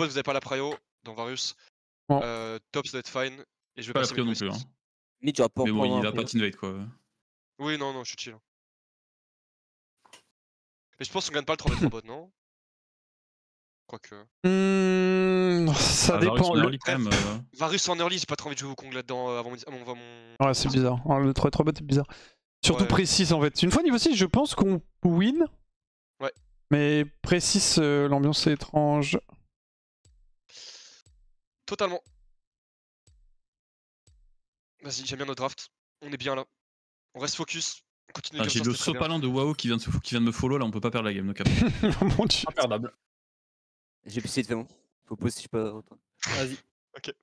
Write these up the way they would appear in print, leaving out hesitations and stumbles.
bot vous avez pas la prio, donc Varus. Bon. Top ça doit être fine. Et je vais Pas la passer prio non mid plus. west. Mid, tu vas pas Mais bon, prendre il un a pas peu. teamvade quoi. Oui, non, je suis chill. Mais je pense qu'on gagne pas le 3v3 bot, non? Quoique. Ça Ah, dépend. Varus en early quand même. Varus en early, j'ai pas trop envie de jouer au Kong là-dedans avant mon. Ouais, c'est bizarre. Le 3v3 bot est bizarre. Surtout Ouais. précis en fait. Une fois niveau 6, je pense qu'on win. Ouais. Mais précis, l'ambiance est étrange. Totalement. Vas-y, j'aime bien notre draft. On est bien là. On reste focus. On continue Ah, comme j'ai ça, le c'était très bien. sopalin de WoW qui vient de me follow là, on peut pas perdre la game, no cap. Mon dieu. Imperdable. J'ai essayé de faire bon. Faut poser si je peux. Vas-y. Ok.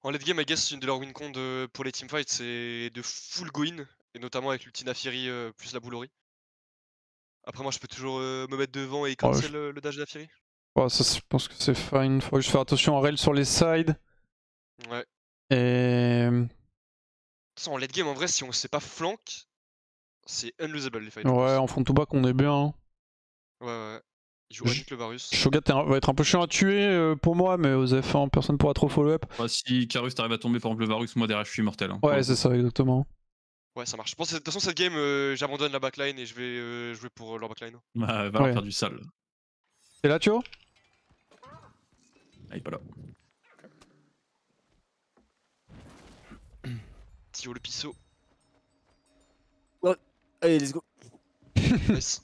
En late game, I guess, une de leurs win con pour les teamfights, c'est de full go in, et notamment avec l'ulti Naafiri plus la boulerie. Après, moi, je peux toujours me mettre devant et cancel le dash d'Naafiri. Ouais, ça, je pense que c'est fine. Faut juste faire attention à rail sur les sides. Ouais. Et. De toute façon, en late game, en vrai, si on sait pas flank, c'est unlosable les fights. Ouais, en front to back, on est bien. Hein. Ouais. Il joue Agit le Varus. Shogat va être un peu chiant à tuer pour moi, mais aux F1, personne pourra trop follow up. Ouais, si Karus t'arrive à tomber par exemple le Varus, moi derrière je suis immortel. Hein, ouais, c'est ça, exactement. Ouais, ça marche. Je pense que de toute façon, cette game, j'abandonne la backline et je vais jouer pour leur backline. Bah, va leur faire du sale. T'es là, Thio? Ah, il est pas là. Thio le pisseau. Ouais. Allez, let's go. Nice.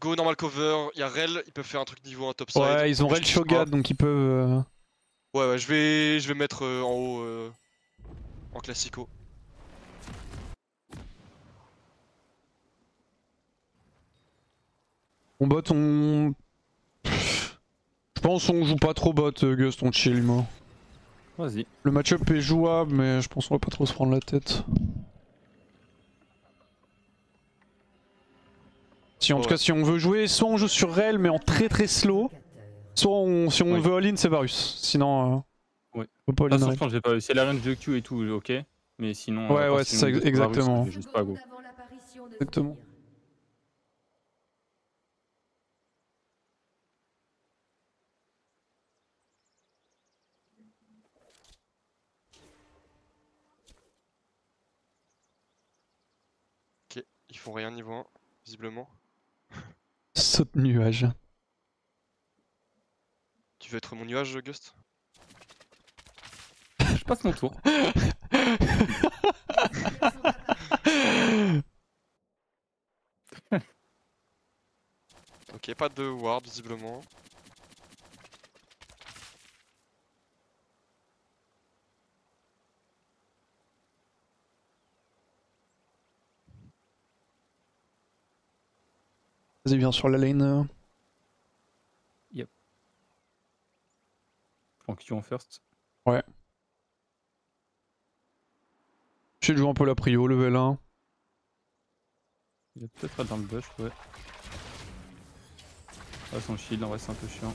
Go normal cover, il y a Rel, ils peuvent faire un truc niveau 1 top side. Ouais, ils ont Rel Shogat, donc ils peuvent. Ouais, je vais mettre en haut en classico. On bot, on. Je pense on joue pas trop bot, Gust, on chill, moi. Vas-y. Le match-up est jouable, mais je pense qu'on va pas trop se prendre la tête. Si en tout cas, si on veut jouer, soit on joue sur Rel, mais en très slow, soit si on veut all-in, c'est Varus. Sinon, ouais. faut pas Là, all-in. franchement, j'ai pas. C'est la range de Q et tout, ok. Mais sinon. Ouais, c'est ça, exactement. Varus, juste pas go. Exactement. Ok, ils font rien niveau 1, visiblement. Saute nuage. Tu veux être mon nuage, Gust? Je passe mon tour. Ok, pas de ward, visiblement. Vas-y, viens sur la lane. Yep. Prends Q en first. Ouais. J'ai joué un peu la prio, level 1. Il va peut-être être dans le bush, ouais. Ah, son shield, en vrai, c'est un peu chiant.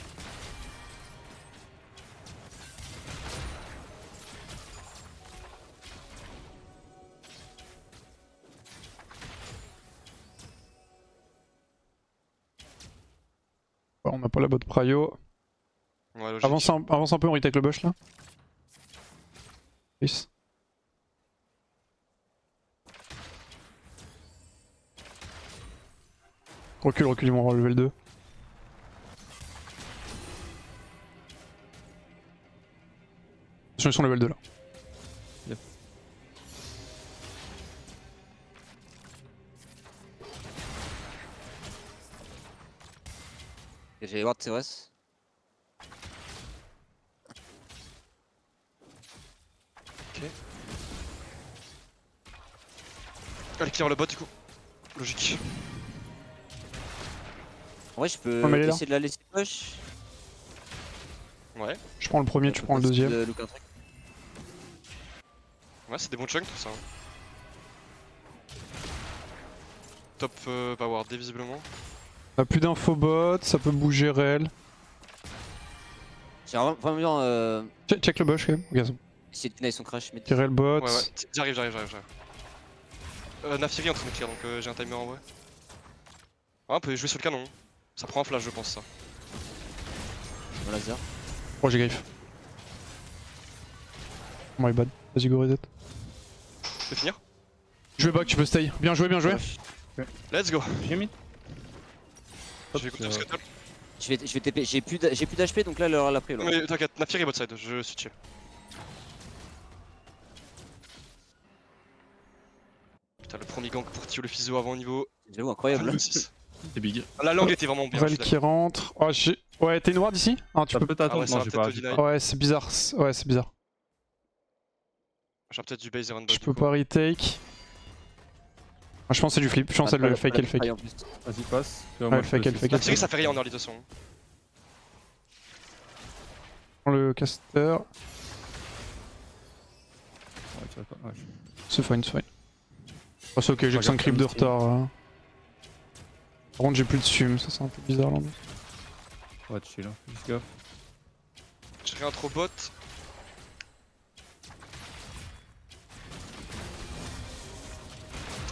Ouais, on n'a pas la botte prio. Ouais, logique. Avance un peu, on retake le bush là. Peace. Recule, ils vont avoir le level 2. Ils sont level 2 là. Yep. J'ai ward COS. Ok. Allez, clear le bot du coup. Logique. En vrai, je peux mais elle est là. essayer de la laisser push. Ouais. Je prends le premier, tu prends le deuxième. Ouais, c'est des bons chunks tout ça. Top pas wardé visiblement. On a plus d'info bot, ça peut bouger réel. J'aimerais vraiment bien Check le bush quand même. Gazon. essayer de deny son crash. Mais... Tirer le bot. Ouais, ouais. J'arrive. Nafiri est en train de clear donc j'ai un timer en vrai. Ah, on peut jouer sur le canon. Ça prend un flash, je pense, ça. Bon laser. Oh, j'ai griffe. Oh my bad. Vas-y, go reset. Je peux finir? Je vais back, tu peux stay. Bien joué, bien joué. Let's go. J'ai mis. Je vais écouter le scuttle. Je vais TP. J'ai plus d'HP donc là elle a pris. Non mais t'inquiète, Nafiri est bot side, je suis chill. Putain, le premier gank pour tuer le physio avant niveau. J'avoue incroyable. 6. C'est big. La langue était vraiment bien. Rel qui rentre. Oh, j'ai. Ouais, t'es noir d'ici? Ah, tu Ça peux. peut t'attendre, ouais, ça non, va j'ai peut-être pas. te deny. Ouais, c'est bizarre. Ouais, c'est bizarre. J'ai peut-être du base et run bot. Je peux pas retake. Ah, je pense que c'est du flip. Je pense que c'est le fake et le fake. Vas-y, passe. Ouais, le fake et le fake. Nafiri ça fait rien en early de toute façon. Prends le caster. Ouais, tu vas pas. Ouais. C'est fine, c'est fine. Oh, c'est ok, j'ai que 5 creeps de retard. Par contre, j'ai plus de sum, ça c'est un peu bizarre là. Ouais, chill, hein. Juste gaffe. J'ai rien trop bot.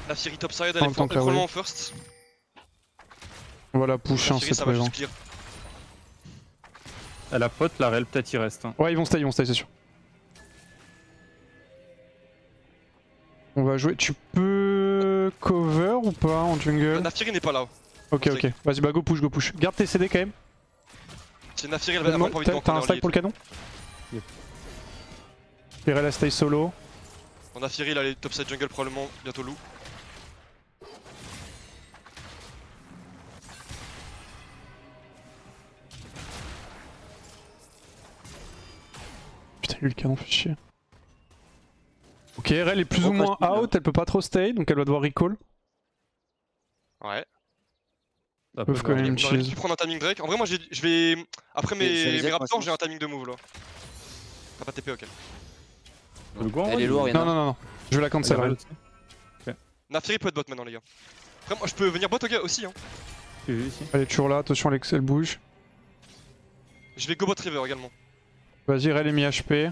Nafiri topside, elle En est même temps que la probablement en wave. first. On va la push, hein, Nafiri c'est ça va présent. juste clear. Elle a pote, la rel, peut-être il reste. Hein. Ouais, ils vont stay, c'est sûr. On va jouer. Tu peux cover ou pas en jungle? Nafiri n'est pas là. Ok, ok. Vas-y, bah go push, go push. Garde tes CD quand même. C'est Nafiri, elle va pas envie de gank T'as en un early. stack pour le canon? Yep. Pirella stay solo. On a Nafiri, il a les topside jungle probablement bientôt loup. Putain, lui le canon fait chier. Ok, RL est plus ou moins out, elle peut pas trop stay, donc elle va devoir recall. Ouais. Ça Peuvent peut quand faire. même On aurait chill. pu prendre un timing Drake. En vrai, moi je vais. Après mes raptors, j'ai un timing de move là. T'as pas TP, ok. Le go en Elle vrai, est lourde, Non, non, non, non. Je vais la cancel, Elle a RL. aussi. Nafiri peut être bot maintenant, les gars. Après, moi je peux venir bot aussi. Hein. J'ai vu ici. Elle est toujours là, attention, elle bouge. Je vais go bot river également. Vas-y, RL est mis HP.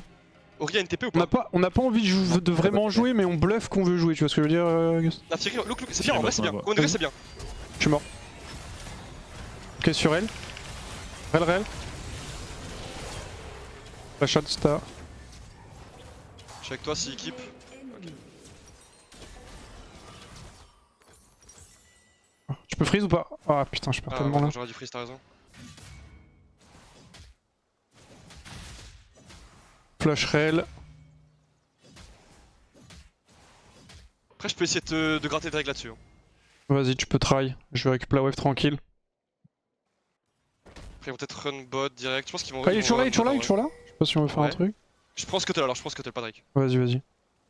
Ori a une TP ou On pas? n'a pas envie de vraiment jouer, mais on bluffe qu'on veut jouer, tu vois ce que je veux dire, Auguste? Nafiri, look, c'est bien, en vrai c'est bien. Ouais. Au degré c'est bien. Je suis mort. Ok, sur elle. Rel. La shot star. Je suis avec toi, si équipe. Je peux freeze ou pas? Ah putain, je perds Ah, tellement là. j'aurais dû freeze, t'as raison. Flash Rel. Après, je peux essayer de gratter Drake là-dessus. Hein. Vas-y, tu peux try. Je vais récupérer la wave tranquille. Après, ils vont peut-être run bot direct. Je pense qu'ils vont. Ah, il est ils toujours vont là, il est toujours là, run il est toujours là. Je sais pas si on veut faire un Ouais. truc. Je pense que t'es là, alors je pense que t'es pas Drake. Vas-y.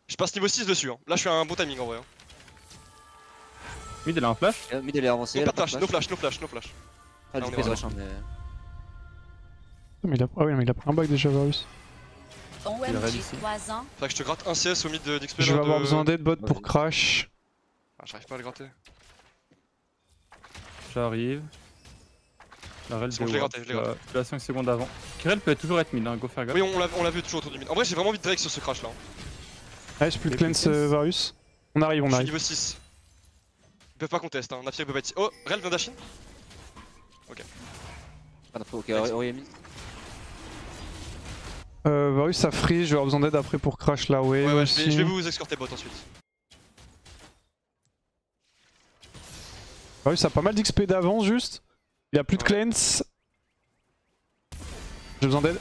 Je passe niveau 6 dessus. Hein. Là, je suis à un bon timing en vrai. Hein. Mid, elle a un flash. Mid elle est avancée. No elle a flash, pas no de flash, no flash, no flash. Ah, Ah, du on est coup, ils vraiment. rush, hein, mais. Mais il a... Ah oui, mais il a pris un back déjà, Varus. Il reste OMG, ici. 3 ans. Faudrait que je te gratte un CS au mid d'XP. Je vais avoir besoin d'aide bot Vas-y. pour crash. Ah, j'arrive pas à le gratter. J'arrive. La rel, C'est bon, je l'ai gratté, je l'ai gratté. Tu l'as 5 secondes avant. Kirel peut toujours être mid, hein, go faire gaffe. Oui, on l'a vu toujours autour du mid. En vrai, j'ai vraiment envie de Drake sur ce crash là. Allez, j'ai plus de Et puis cleanse cleanse. Varus. On arrive, Je suis arrive. niveau 6. Ils peuvent pas contest, hein. Nafiri peut pas être. Oh, Rel vient d'Ashin. Ah, ok, Ori est mid. Varus ça freeze, je vais avoir besoin d'aide après pour crash la wave. Ouais, je aussi. vais vous escorter bot ensuite. Varus a pas mal d'XP d'avance juste. Il a plus de Ouais. cleanse. J'ai besoin d'aide.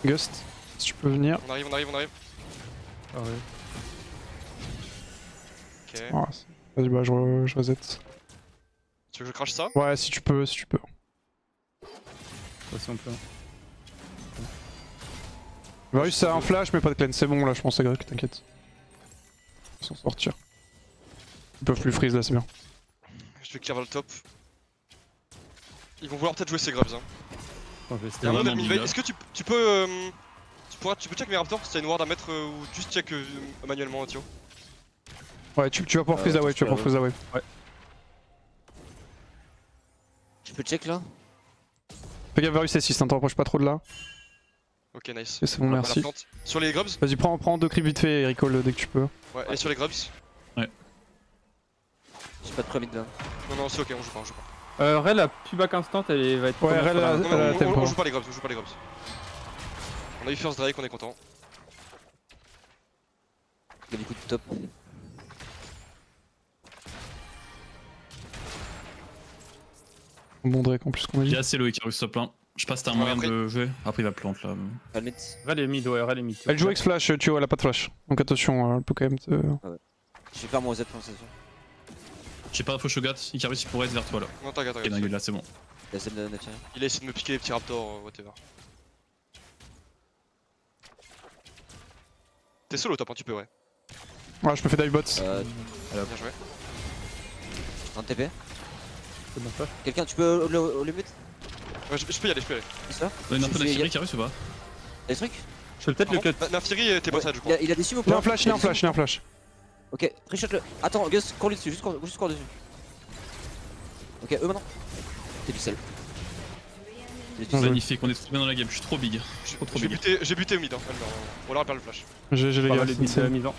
Gust, si tu peux venir. On arrive. Ah ouais. Ok. Ah, vas-y, bah je reset. Tu veux que je crash ça? Ouais, si tu peux. Passer un peu. Varus a un flash mais pas de cleanse, c'est bon là, je pense à Greg, t'inquiète. Ils vont s'en sortir. Ils peuvent plus freeze là, c'est bien. Je vais clear vers le top. Ils vont vouloir peut-être jouer ces grubs. Hein. Attends, je vais Y'a un essayer. monde vraiment enemy bizarre. invade. Est-ce que tu peux. Tu peux check mes raptors si t'as une ward à mettre ou juste check manuellement, Thio? Ouais, tu vas pouvoir freeze la wave, tu vas pouvoir freeze la wave. Je peux check là? Fais gaffe, Varus est 6, hein, t'en rapproches pas trop de là. Ok, nice. Et c'est bon, On va merci. la plante. Sur les grubs. Vas-y, prends 2 creeps vite fait et recall dès que tu peux. Ouais, et sur les grubs. J'ai pas de premier de là. Non, c'est ok, on joue pas, on joue pas. Rel a plus back instant, elle va être. Ouais, comment Rel ça a- va Non, la mais tempo. on joue pas les grubs, on joue pas les grubs. On a eu first Drake, on est content. Il y a du coup de top. Bon Drake en plus qu'on a dit. J'ai assez low Icarus top lane. Je passe, t'as un Ouais, moyen après- de jouer. Après, il va plante là. Palmet. Rel est mid, ouais, Rel est mid. Elle joue X-Flash, tu vois, elle a pas de flash. Donc attention, elle peut quand même te... Je vais faire mon reset pour cette session. J'ai pas d'info Shogat. Icarus, il pourrait être vers toi là. Non, t'inquiète, Ok, t'inquiète. dingue, là, c'est bon. La scène de Nafia. Il a essayé de me piquer les petits raptors, whatever. T'es solo top, hein, tu peux, ouais. Ouais, je me fais dive bot. Bien joué. 30 TP. C'est bon, ça. Quelqu'un, tu peux au limite? Ouais, je peux y aller, je peux y aller. C'est ça? Donne un peu Je- d'Afiri Icarus ou pas? Y'a des trucs? Je peux peut-être le cut. Nafiri, t'es pas ça, je crois. Il a des cimes ou Il a pas? un flash, il a un flash, il a un flash. Ok, trichote le. Attends, Gus, cours lui dessus, juste cours dessus. Ok, eux maintenant. T'es du sel. T'es du sel. Magnifique, on est trop bien dans la game. Je suis trop big. Je suis trop J'ai big. buté au mid, hein. Elle meurt. On leur perd le flash. J'ai les Pas gars, mal de builds c'est- mis en.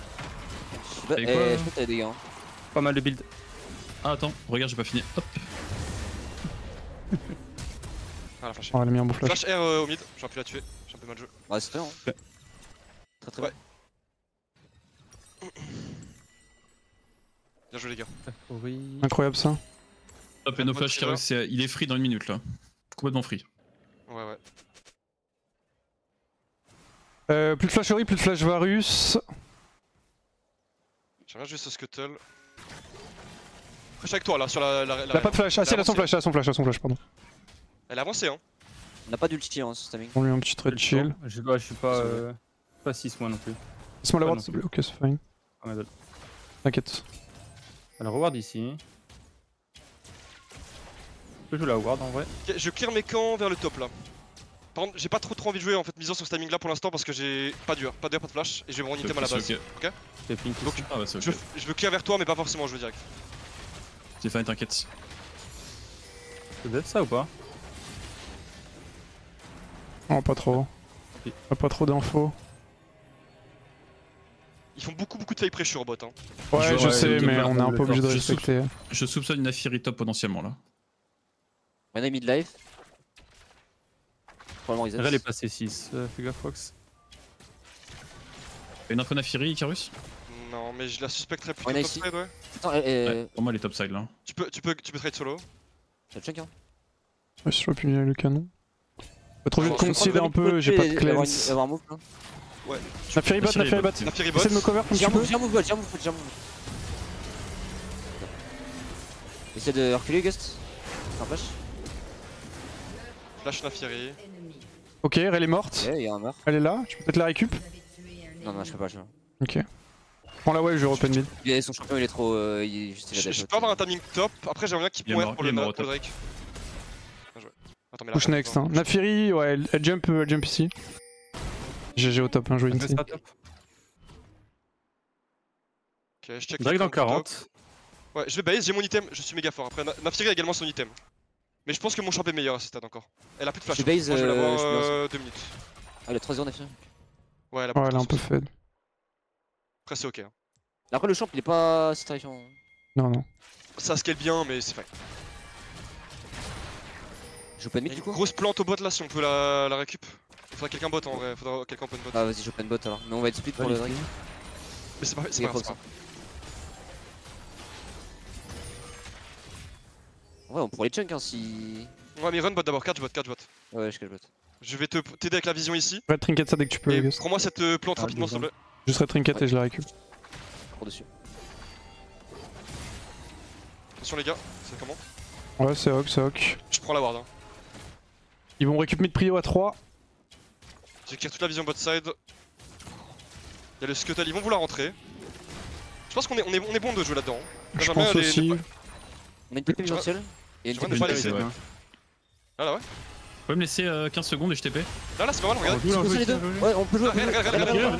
Je sais pas, Et quoi, je crois que t'as des dégâts. Hein. Pas mal de builds. Ah, attends, regarde, j'ai pas fini. Hop. Ah la flash. Oh, elle a mis un beau flash. Flash R au mid, j'aurais pu la tuer. J'ai un peu mal joué. Ouais, c'est très bon. Ok. Très Ouais. bien. Bien joué, les gars. Oui. Incroyable ça. Hop, et no flash Icarus, il est free dans une minute là. Complètement free. Ouais. Plus de flasherie, plus de flash Varus. J'aime bien jouer ce scuttle. Après, je suis avec toi là, sur la. Il a pas de flash. Ah si, elle a son flash, pardon. Elle a avancé, hein. On n'a pas d'ulti hein, ce timing. On lui a un petit trade chill. Je suis pas 6 moi non plus. Laisse-moi la Pas ward non s'il te plaît. Ok, c'est fine. Ah, mais T'inquiète. alors reward ici. Je peux jouer la ward en vrai. Ok, je clear mes camps vers le top là. Par contre, j'ai pas trop envie de jouer en fait, misant sur ce timing là pour l'instant parce que j'ai pas dur, pas de flash et je vais me rendre item à la base. C'est ok. J'ai pink Donc, ici. Ah bah c'est ok. je veux clear vers toi mais pas forcément jouer direct. C'est fine, t'inquiète. C'est dead ça ou pas? Oh, pas trop. Pas trop d'infos. Ils font beaucoup de fake pressure au bot hein. Ouais, je sais, mais Gilbert, on est un peu obligé de je respecter. Je soupçonne une Afiri top potentiellement là. On a mid-life. Probablement ils Rel est passé 6. Fais gaffe Fox. Une info Nafiri Icarus? Non mais je la suspecterais plutôt On a top ici. side ouais. Attends, Ouais, pour moi elle est top side là. Tu peux trade solo. t'as le check hein. Ouais, si je vois plus le canon. Faut trop vite Je consider un peu, j'ai pas de cleanse. Avoir un move là. La Fury bot, la Fury bot. Nafiri bot. Essaie de me cover comme J'ai tu un peux. move. Essaie de reculer Gust. Un flash. Flash Nafiri. Ok, elle est morte. Ok, il y a un meurt. Elle est là, tu peux peut-être la récup. Non, je peux pas. Ok. Prends la wave, je reopen mid. Son champion il est trop. Il est juste il a Je dash. peux avoir un timing top, après j'aimerais bien qu'il Il est puisse mort, pour il est le mort au pour le top. Drake. Bien joué. Attends mais là. Push next. Hein. Nafiri, ouais, elle jump ici. GG au top, un joué Reste ici. pas top. Ok, je check. Drake dans les camps top. 40. Ouais, je vais base, j'ai mon item, je suis méga fort. Après, Nafiri a également son item. Mais je pense que mon champ est meilleur à ce stade encore. Elle a plus de flash. Je base, Moi, je vais je l'avoir 2 minutes. Ah, il a 3 secondes Nafia. Ouais, elle a Ouais, beaucoup elle est de un peu ressources. fade. Après, c'est ok. Hein. Après, le champ il est pas si terrifiant. Non, non. Ça scale bien, mais c'est fine. Je joue pas de Il y mid a du une coup. grosse plante au bot là si on peut la récup. Il faudra quelqu'un bot en vrai, faudra quelqu'un open bot. Ah, vas-y, je joue pas de bot alors. Mais on va être split pour le Drake. Mais c'est pas C'est grave, pas c'est pas grave. Ouais, on pourrait les chunk hein si. Ouais, mais run bot d'abord, catch bot. Ouais, je catch bot. Je vais t'aider avec la vision ici. Je vais trinket ça dès que tu peux, Et Gus. prends-moi cette plante Ah, rapidement s'il te désolé. plaît. Je serai trinket et je la récup. Cours dessus. Attention les gars, c'est comment? Ouais, c'est ok. Je prends la ward. Hein. Ils vont récup mid prio à 3. J'ai clear toute la vision bot side. Il y a le scuttle, ils vont vouloir rentrer. Je pense qu'on est bon de jouer là-dedans. Je J'aimerais pense bien les- aussi. On a une TP Tu vois- virtuelle. Et une tu vois, TP ne pas virtuelle. laisser, ouais. Ah là ouais. Vous pouvez me laisser 15 secondes et je TP? Là c'est pas mal, regarde. Joue un On peu, peut les deux. si tu veux. Ouais, on peut jouer. Regarde.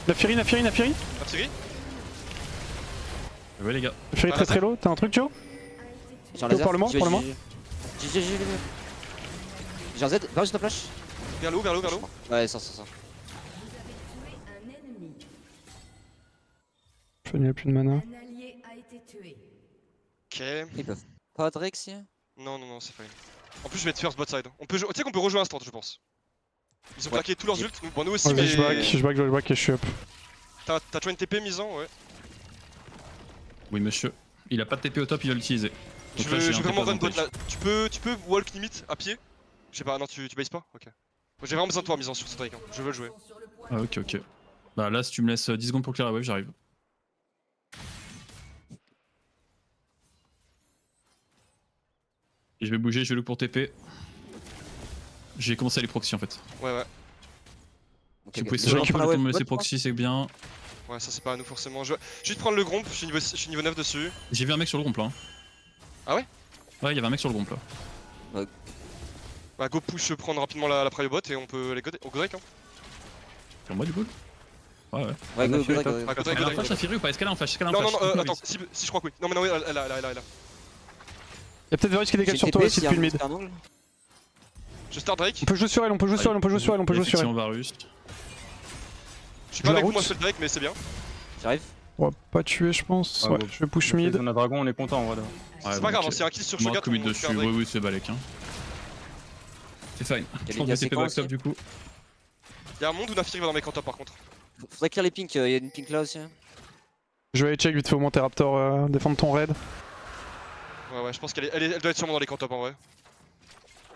Nafiri. Nafiri. Ouais les gars. Nafiri très low. T'as un truc, Joe? J'ai un Go, laser. parle-moi. J'ai un Z. Varus ta flash. Vers le haut, vers le haut, vers le haut. Ouais, ça. Il a plus de mana. Ok. Ils peuvent pas Drake si. Non, c'est fine. En plus, je vais être first bot side. Tu sais qu'on peut rejouer instant, je pense. Ils ont claqué tous leurs ults. Bon, nous aussi, Vas-y, mais. je back et je suis up. T'as toujours une TP mise en, ouais. Oui, monsieur. Il a pas de TP au top, il va l'utiliser. Je veux vraiment run bot là. Tu peux walk limit à pied. Je sais pas, non, tu bases pas. Ok. J'ai vraiment besoin de toi mise en sur ce Drake. Hein. Je veux le jouer. Ah, ok. Bah là, si tu me laisses 10 secondes pour clear la wave, j'arrive. Et je vais bouger, je vais look pour TP. J'ai commencé à les proxy en fait. Ouais. Si vous pouvez se récupérer le temps de me laisser proxy, c'est bien. Ouais, ça c'est pas à nous forcément. Je vais juste prendre le gromp, je suis niveau 9 dessus. J'ai vu un mec sur le groupe là. Ah ouais? Ouais, il y avait un mec sur le groupe là. Bah, go push prendre rapidement la prio bot et on peut les go Drake. Hein. Sur moi du coup? Ouais. Ouais, go Drake. Elle a un flash à Fury ou pas? Est-ce qu'elle a un flash? Non, attends, si je crois que oui. Non, mais non, elle a. Y'a peut-être Varus qui décale sur toi aussi depuis le mid. Je start Drake. On peut jouer sur elle, on peut jouer sur elle. Varus. Je suis pas avec vous, moi je fais le Drake, mais c'est bien. J'arrive. On va pas tuer, je pense. Ouais, je push mid. On a dragon, on est content en vrai. C'est pas grave, c'est un kill sur Shogat. Commit dessus, oui, c'est balèque. C'est fine. Je pense que c'est back top du coup. Y'a un monde où Nafiri va dans mes camps top par contre. Faudrait clear les pinks, y'a une pink là aussi. Je vais aller check vite fait au moins tes Raptors défendre ton raid. Ouais, je pense qu'elle doit être sûrement dans les camps top en vrai.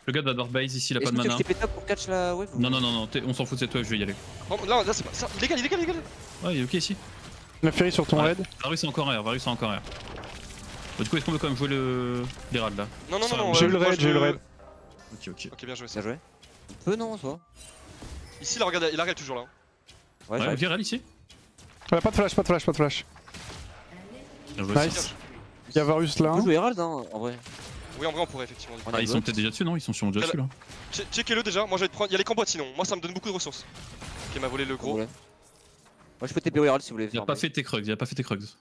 Le gars va devoir base ici, il a pas de mana. Est-ce que tu TP top pour catch la wave? Non, on s'en fout de cette wave, je vais y aller. Là c'est pas ça. Il est légal. Ouais, il est ok ici. Nafiri sur ton raid. Varus est encore air, Bah, du coup, est-ce qu'on peut quand même jouer les rades là? Non. J'ai eu le raid, Ok. Bien joué. Bien joué. On peut non, toi? Ici, il regarde toujours là. Ouais, ok, rad ici. Ouais, pas de flash. Bien joué. Nice. Y'a Varus là. On peut jouer Herald hein, en vrai. Oui, en vrai, on pourrait effectivement. Ah, ils sont peut-être déjà dessus, non? Ils sont sûrement déjà dessus là. Checkez-le déjà, moi j'allais te prendre. Y'a les combats sinon, moi ça me donne beaucoup de ressources. Ok, il m'a volé le gros. Moi je peux TP au Herald si vous voulez. Il a pas fait tes Krugs,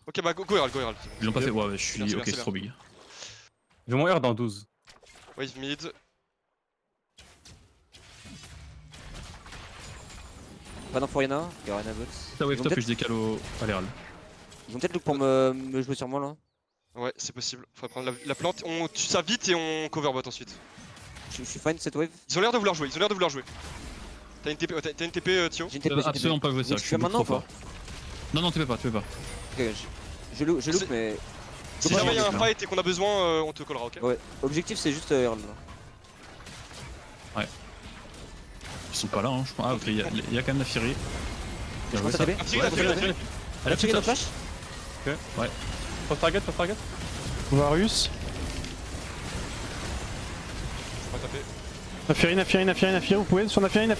Ok, bah go Herald. Ils l'ont pas fait, ouais, je suis. Ok, c'est trop big. Je vais mon R dans 12. Wave mid. Pas d'Inforiana, il y a rien à bot. Ta wave top et je décale à l'Herald. Ils ont peut-être look pour me jouer sur moi là. Ouais, c'est possible. Faudrait prendre la plante. On tue ça vite et on cover bot ensuite. Je suis fine cette wave. Ils ont l'air de vouloir jouer. T'as une TP, Thio? J'ai une TP. Absolument pas jouer ça. Je suis maintenant ou pas? Non, TP pas. Ok, je look mais. Si jamais y'a un fight et qu'on a besoin, on te collera, ok? Ouais, objectif c'est juste Herald là. Ouais. Ils sont pas là, hein, je pense. Ah, ok, il y a quand même la Fury. Je pense à TP. Elle a Fury de flash. Ok. Ouais. Pas target. Varus. Je vais pas taper. Nafiri, vous pouvez sur Nafiri. Ah,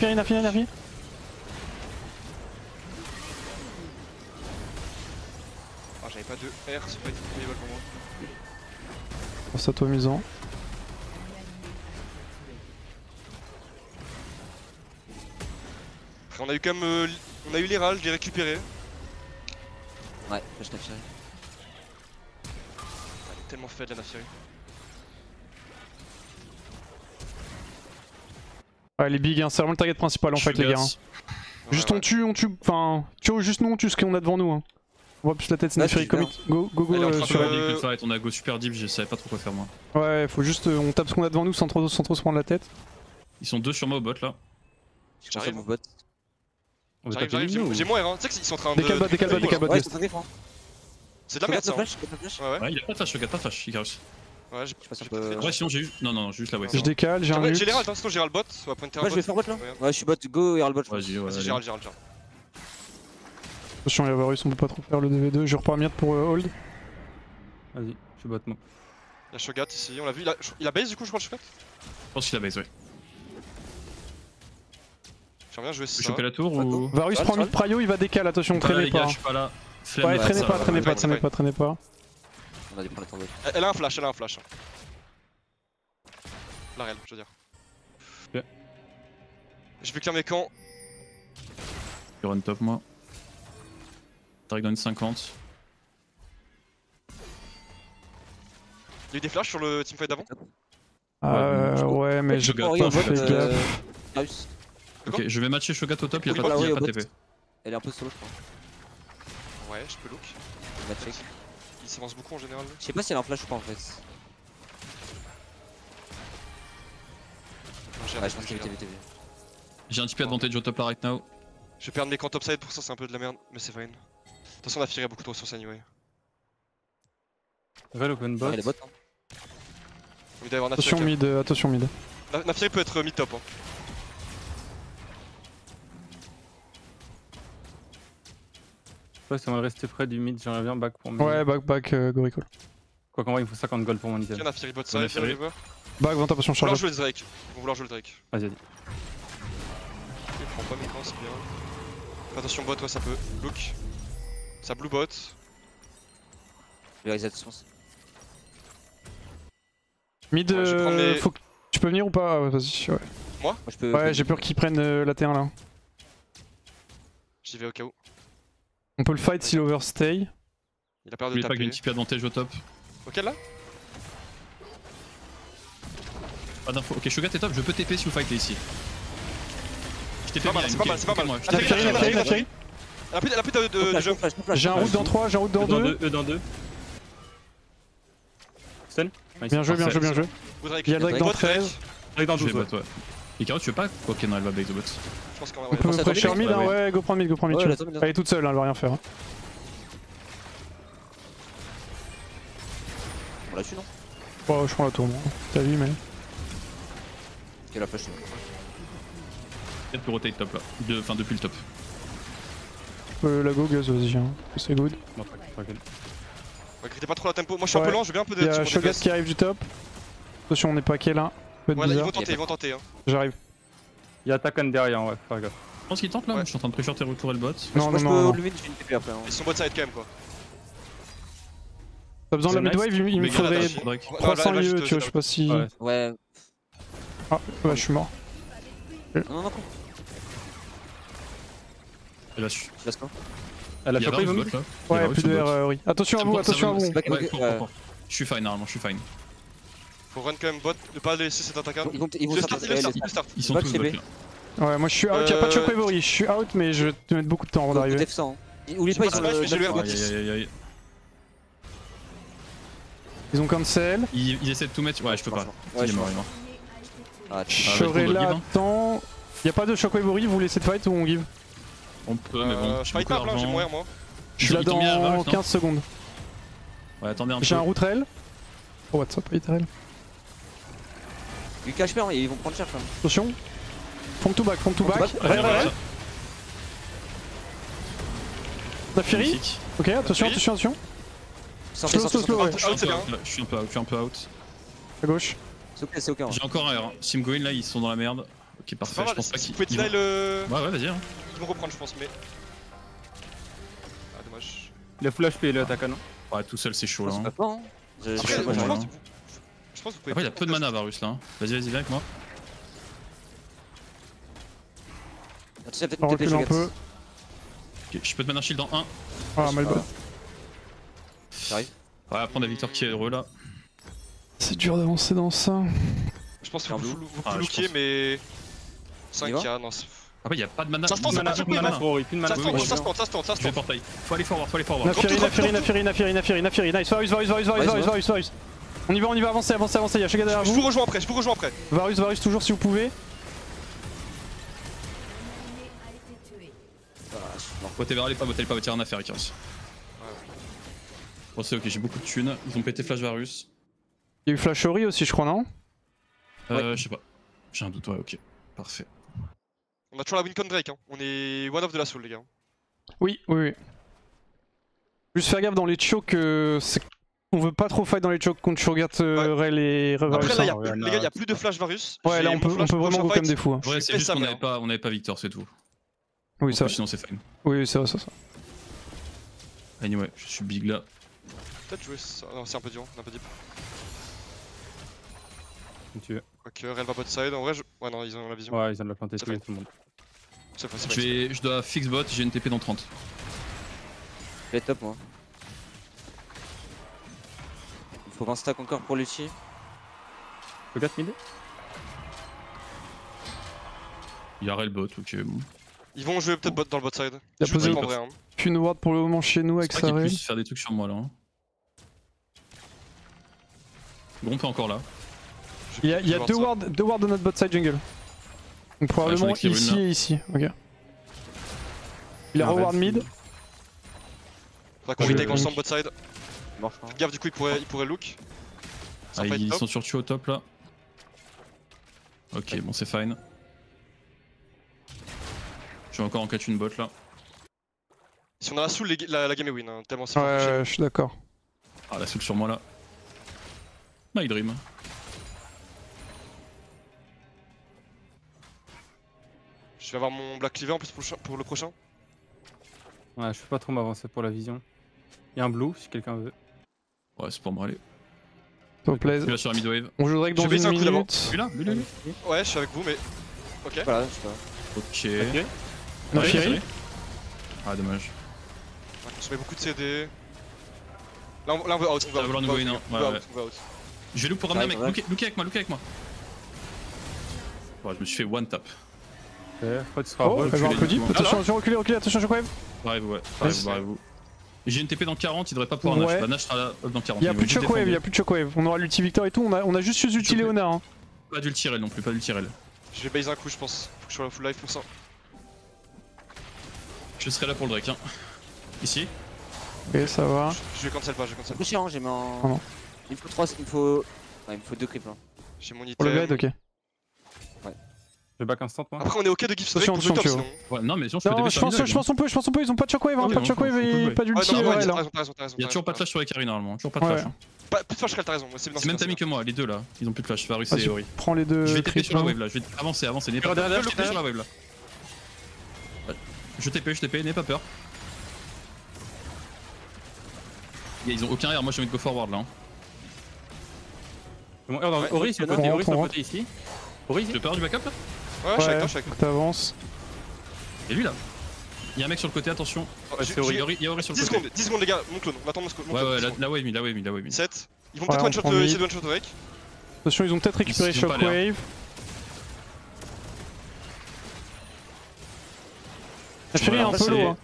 j'avais pas de R, c'est pas une payable pour moi. Pense à toi misant. Après, on a eu quand même. On a eu les râles, je l'ai récupéré. Ouais, flash Nafiri. Elle est tellement faible la Nafiri. Ouais, les bigs, hein, c'est vraiment le target principal en fait, les gars. Hein. Juste on tue, enfin, juste nous on tue ce qu'on a devant nous. Hein. On voit plus la tête, c'est Nafiri, commit. Go sur elle. On a go super deep, je savais pas trop quoi faire moi. Ouais, faut juste, on tape ce qu'on a devant nous sans trop se prendre la tête. Ils sont deux sur moi au bot là. J'arrive mon bot. J'arrive, j'ai moins R, hein. Tu sais qu'ils sont en train de. Décale bot. Ouais, c'est très fort. C'est de la merde ça. Ouais, il a pas de flash, regarde pas de flash, il caresse. Ouais, j'ai passe un peu. Ouais, sinon j'ai eu. Non, juste la wave. Je décale, j'ai un ult. J'ai les râles, sinon j'ai le bot, on va prendre terrain. Ouais, je vais faire bot là. Ouais, je suis bot, go Herald bot. Vas-y, ouais. Vas-y, Gérald. Attention, il y a Varus, on peut pas trop faire le 2v2. Je repars mid pour hold. Vas-y, je suis bot moi. Y'a Shogat ici, on l'a vu. Il a base du coup, je crois, le Shogat. Je pense qu'il a base, ouais. J'aimerais bien jouer Tu ça. veux choper la tour ou. Varus prend mid prio, il va décale, attention, traînez pas. Je suis pas là. Ouais, traînez pas. On a dû prendre la tour. Elle a un flash. La réelle, je veux dire. Ok. Je vais clear mes camps. Je run top moi. Drake donne 50. Il y a eu des flashs sur le teamfight d'avant. Ouais, mais j'ai pas fait gaffe. Ok, je vais matcher Shogat au top, il y a Oui, pas voilà, oui, de au bot. TP. Elle est un peu solo, je crois. Ouais, je peux look. On va check. Il s'avance beaucoup en général. Je sais pas si elle a un flash ou pas en fait. Non, j'ai Ouais, je pense qu'elle est VTV. J'ai un TP advantage au top là right now. Je vais perdre mes camps topside pour ça, c'est un peu de la merde, mais c'est fine. De toute façon, on a firé beaucoup trop sur ça anyway. Vel open bot. Elle est bot. Hein. Il doit y avoir Attention Nafiri. mid, attention mid. Nafiri peut être mid-top. Hein. Je sais pas si on va rester près du mid, j'aimerais bien back pour mid. Ouais, back, go recall. Quoi qu'en vrai, il faut 50 gold pour mon item. Tiens, Nafiri bot On a side, Nafiri. river. Back, 20 attention, Ils vont vouloir charge. jouer le Drake. Ils vont vouloir jouer le Drake. Vas-y, vas-y. Il prend pas mes camps, c'est bien. Fais attention bot, ouais, ça peut. Look. Ça blue bot. Je vais reset, je pense. Mid, Ouais, je vais prendre mes- faut que... Tu peux venir ou pas? Ouais, vas-y, ouais. Moi je peux. Ouais, j'ai peur qu'ils prennent la T1 là. J'y vais au cas où. On peut le fight s'il overstay. Il a peur de N'oubliez pas qu'il y a taper. une TP advantage au top. Ok là Pas d'info. Ok, Shogat est top, je peux TP si vous fightez ici. Je TP Pas mal, bien, c'est pas mal, c'est pas mal. moi. Nafiri, Nafiri, Nafiri. Elle a plus de jeu. J'ai un route dans 3, j'ai un route dans 2. E dans 2. Stun. Bien joué, bien joué, bien joué. Il y a Drake dans 13. Drake dans Je 12, vais ouais. bot, ouais. Et Caro, tu veux pas quoi qu'elle arrive à base au bot? Je pense qu'on va On peut pense à pressure tomber, mid, hein, ouais, go prendre mid, Ouais, tu la vois. tombe, Elle est toute seule, hein, elle va rien faire. Hein. On l'a tué, non? Oh, je prends la tour, moi. T'as vu, mais. Ok, la flash. Peut-être pour rotate top là. Enfin, depuis le top. La go, Gus, vas-y, hein. C'est good. Bon, tranquille. Ouais, gritez pas trop la tempo. Moi je suis un peu Ouais. lent, je veux bien un peu de. Il y a sur mon Shogat DPS. qui arrive du top. Attention, on est paqué là. Peu de Ouais, là, ils bizarre. vont tenter. Hein. J'arrive. Il y a Takan derrière, ouais, faire gaffe. Je pense qu'il tente là, Ouais. je suis en train de pressure tes retours et le bot. Non, Moi non, je non, peux non. le mid, j'ai une TP après. hein. Ils sont bot side quand même quoi. T'as besoin de la The next, midwave, il me Mais faudrait Drake. Drake. 300 lieux, tu vois, je sais pas si. Ouais. Ouais. Ah, ouais, je suis mort. Non, non, Et là, je suis. je laisse pas. Elle a Il y a chopé Varus le bot mid. là. Il y a Ouais, Varus plus au de bot. R, oui. Attention à vous, attention à vous. Back, Ouais, ok, cours. Je suis fine normalement, je suis fine. Faut run quand même bot, ne pas laisser cet attaquant. Ils vont Il le start, il le start, il sortir. le start. Ils sont Back tous CB. bot là. Ouais, moi je suis out, y'a pas de shock Reverie, je suis out, mais je vais te mettre beaucoup de temps avant d'arriver. Def 100. Oublie pas, ils pas ont smash, mais le. j'ai le Back- Aïe aïe aïe aïe. Ils ont cancel. Ils essaient de tout mettre. Ouais, je peux pas. Ouais, Il est je mort, pense. il est mort. Ah, tu- Je vas-y, serai on doit là, give, hein. attends. Y'a pas de shock Reverie, vous laissez de fight ou on give? On peut, mais bon. Je j'ai fight beaucoup pas, là, j'ai d'argent. mourir moi. Je suis là Ils t'ont mis à dans Varus, non 15 secondes. Ouais, attendez un peu. J'ai un route rail. Oh, what's up, Itrel. Lui cache pas, ils vont prendre cher quand même. Attention. Fond to back, Fond to back. Rail, rail, rail. Nafiri. Magnifique. Ok, attention, Nafiri. attention, attention. Sortez, Slow, sortez, slow, sortez. ouais. Je suis un c'est peu bien. out, là. Je suis un peu out, je suis un peu out. À gauche. C'est ok. J'ai encore un R. Sim Going là, ils sont dans la merde. Ok, C'est parfait. pas Je mal, pense pas si qu'ils. vous pouvez ils vont- deny le. Ouais, ouais, vas-y. Hein. Ils vont reprendre, je pense, mais. Ah, dommage. Il a full HP le Takan. Ouais, tout seul, c'est chaud là. C'est hein. pas fort, hein. Après, je je sais pas, pense moi, que vous- je pense que vous pouvez. Après, il a peu de mana, Varus là. Hein. Vas-y, vas-y, viens avec moi. Tu sais peut-être On une TP recule un Shogat. peu. Ok, je peux te mettre un shield en 1. Ah, mal bas. J'arrive. Ouais, prendre la victoire qui est heureux là. C'est dur d'avancer dans ça. Je pense que Un vous blue. vous Ah, je lookiez, pense. mais. On y va 5K, non. c'est- Après, il y a pas de mana. Ça se tente, Ils ont ça pas passe, beaucoup de pas mana. Plus de mana. Ça se oui, tente, oui. ça se tente, ça se tente, ça se Je vais tente. portail. Faut aller forward, faut aller forward. Nafiri, Drop, drop, Nafiri. Nice, Varus. On y va, avancez. Il y a Shogat derrière Je vous. vous rejoins après. Varus toujours si vous pouvez. Whatever, allez pas, y'a rien à faire, Icarus. Bon, c'est ok, j'ai beaucoup de thunes. Ils ont pété Flash Varus. Il y a eu Flash Ori aussi, je crois, non? Je sais pas. J'ai un doute, ouais, ok. Parfait. On a toujours la win con Drake, hein. On est one of de la soul, les gars. Oui. Juste faire gaffe dans les chokes, on veut pas trop fight dans les chokes contre Shogat, Rel et Varus. Après, là, hein. les gars, y'a plus de flash Varus. Ouais, là J'ai on peut mon flash vraiment go fight. comme des fous. Hein. Ouais, Je c'est fais juste ça, qu'on mais on avait pas Victor, c'est tout. Oui, ça. Sinon, c'est fine. Oui, ça. Anyway, je suis big là. Peut-être jouer ça. Non, c'est un peu dur, on est un peu deep. Si tu veux. Quoique, Rel va bot side. En vrai, ouais, non, ils ont la vision. Ouais, ils viennent de la planter C'est tout fine. le monde. C'est facile. Je dois fix bot, j'ai une TP dans 30. Je vais être top, moi. Il faut 20 stacks encore pour l'ulti. Shogat mid. Il y a Railbot, ok bon. Ils vont jouer peut-être bot dans le bot side. Il a Je posé en vrai. Hein. une ward pour le moment chez nous avec C'est sa pas qu'il raid. puisse faire des trucs sur moi là. Hein. Gromp est encore là. Il y a deux wards de notre bot side jungle. Donc probablement j'en ai ici une, là. et ici. Ok. Il a reward mid. Faudra qu'on retake ensemble bot side. Mort, je crois. Faites gaffe, du coup, il pourrait look. Ça Ah, va pas être ils top. sont surtout au top là. Ok, bon c'est fine. Je vais encore en catch une bot là. Si on a la soul, la game est win. Hein, tellement c'est Ouais, je suis d'accord. Ah la soupe sur moi là. My dream. Je vais avoir mon Black Cleaver en plus pour le prochain. Ouais, je peux pas trop m'avancer pour la vision. Il y a un blue si quelqu'un veut. Ouais, c'est pour moi, allez. Top plaise. Celui-là sur la midwave. On jouerait que Je dans vais baisser une un coup d'abord. minute. Celui-là, lui. Ouais, je suis avec vous, mais. Ok. Voilà, je sais pas. Ok. Ok. On a Ouais, Fury. tiré. Ah, dommage. On consommait beaucoup de CD. Là, on va out. Ça va vouloir nous go in, hein. Ouais, ouais. On va out. Je vais look pour ramener un mec. Ouais, Look avec moi. Ouais, je me suis fait one tap. Ok, après tu seras Oh, roll. elle va un peu deep. Ah, Attention, reculez, attention, je crève. Barrez-vous, ouais. Yes. Barrez-vous. J'ai une TP dans 40, il devrait pas pouvoir Ouais. Nash. Bah, Nash sera là dans 40. Y'a plus de shockwave, On aura l'ulti Victor et tout. On a juste ulti Shockwave. Léonard. Hein. Pas d'ultirel non plus, pas d'ultirel. Je vais base un coup, je pense. Faut que je sois full life pour ça. Je serai là pour le Drake, hein. Ici. Ok, ça va. Je vais cancel pas, je vais cancel C'est pas. chiant, j'ai mis en. Pardon. Il me faut 3, il me faut. Ouais, il me faut 2 creeps là. J'ai mon Pour le blade, item. ok. Je back instant moi. Après, on est ok de give Attention, Drake pour attention, le top tu sinon. Ouais, non, mais sinon je peux Non, TP je sur la pense on peut, ils ont pas de shockwave, hein, Ok, pas de shockwave on peut, et pas Ah, d'ulti non, RL. t'as hein. raison, t'as raison. Il y a toujours pas de flash sur les carry normalement, toujours pas de Ouais. flash. hein. Plus de flash, t'as raison. C'est bien. C'est même Tammy que moi, les deux là. Ils ont plus de flash, Varus et Vas-y, Ori. prends les deux Je vais TP creeps, sur la là. wave là, je vais avancer, n'aie pas Derrière, peur. Je vais TP derrière. sur la wave là. Ouais. Je TP, n'aie pas peur. Ils ont aucun air, moi j'ai envie de go forward là. Hein. Bon, dans Ouais, Ori, c'est le on côté, rentre, Ori, c'est on le rentre. côté ici. Ori, Tu ici. veux peur du backup là? Ouais, je suis avec toi, Ouais, je suis avec faut toi. que t'avances. Et lui là. Il y a un mec sur le côté, attention. Oh, Ouais, j'ai- c'est horrible. j'ai- Il y a Ori sur le 10 côté. secondes, 10 secondes les gars, mon clone, on attend mon clone. Ouais, la wave me, la wave me. 7. Ils vont Ouais, peut-être on one shot prend essayer mid. de one shot avec. Attention, ils ont peut-être récupéré Ils ont pas l'air. shockwave. La Fury est un Voilà, peu c'est- low. Hein.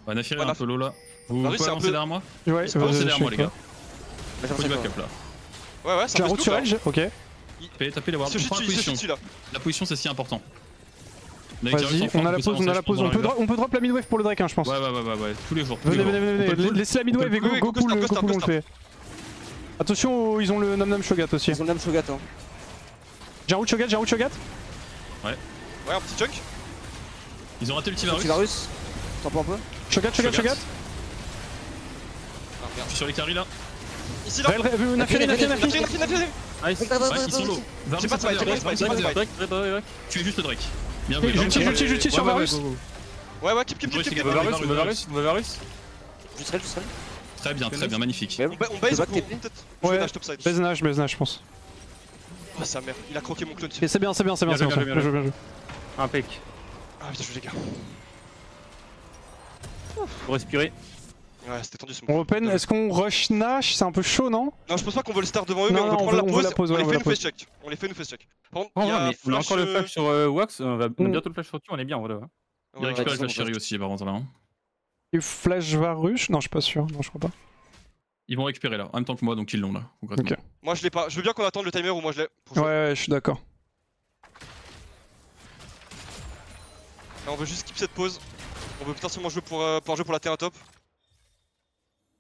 Ouais, Nafiri est Ouais, un peu low là. Vous Varus, pouvez c'est un avancer peu- derrière moi? Ouais, Avancez derrière moi les gars. Bah, Faut du j'avance backup là. Ouais, ouais, c'est J'ai un un peu route sur slow, elle, ok. Tapez les wards, on prend la position. dessus là. La position c'est si important. Vas-y, on a la pause, On peut drop la midwave pour le Drake, hein, je pense. Ouais, tous les jours. tous les Venez, jours. On peut le pull. laissez la midwave et Oui, oui, go go pull, start, on le fait. Attention, ils ont le Nam Nam Shogat aussi. Ils ont le même Shogat hein. J'ai un route Shogat, Ouais, un petit chunk. Ils ont raté le Petit Tivarus. Varus. Tempo un peu. Shogat. Ah, merde. Je suis sur les carries là. Ici là. Nafiri. Nafiri. Nice. Ouais, ils sont low. Varus, J'ai pas de fight, j'ai pas de fight, j'ai pas de fight. Drake. Tu es juste le Drake. Bien joué. J'utilise sur Varus. Ouais, ouais, keep. On va Varus. Je serai. Très bien, magnifique. Mais On base Le ou back TP. peut-être Ouais. Nash topside. Baise Nash, je pense. Ah, sa mère, il a croqué mon clone. Et c'est bien. Bien joué. Impec. Ah, putain, je les gars. Faut respirer. Ouais, c'était tendu ce On moment. open, est-ce qu'on rush Nash? C'est un peu chaud, non? Non, je pense pas qu'on veut le start devant eux, mais Non, on non, veut on prendre veut la la pause, pause. ouais, On on les veut fait la nous face check. On Par contre, Oh, il y a mais on a encore le flash sur Wax, on va Mm. bientôt le flash sur tu, on est bien en vrai. Hein. Il récupère ouais, le Chéri aussi par contre là. Hein. Et Flash Varus? Non, je suis pas sûr. Non, je crois pas. Ils vont récupérer là, en même temps que moi donc ils l'ont là concrètement. Ok. Moi je l'ai pas. Je veux bien qu'on attende le timer ou moi je l'ai. pour jouer. Ouais, je suis d'accord. Là, on veut juste skip cette pause. On veut potentiellement jouer pour la terre top.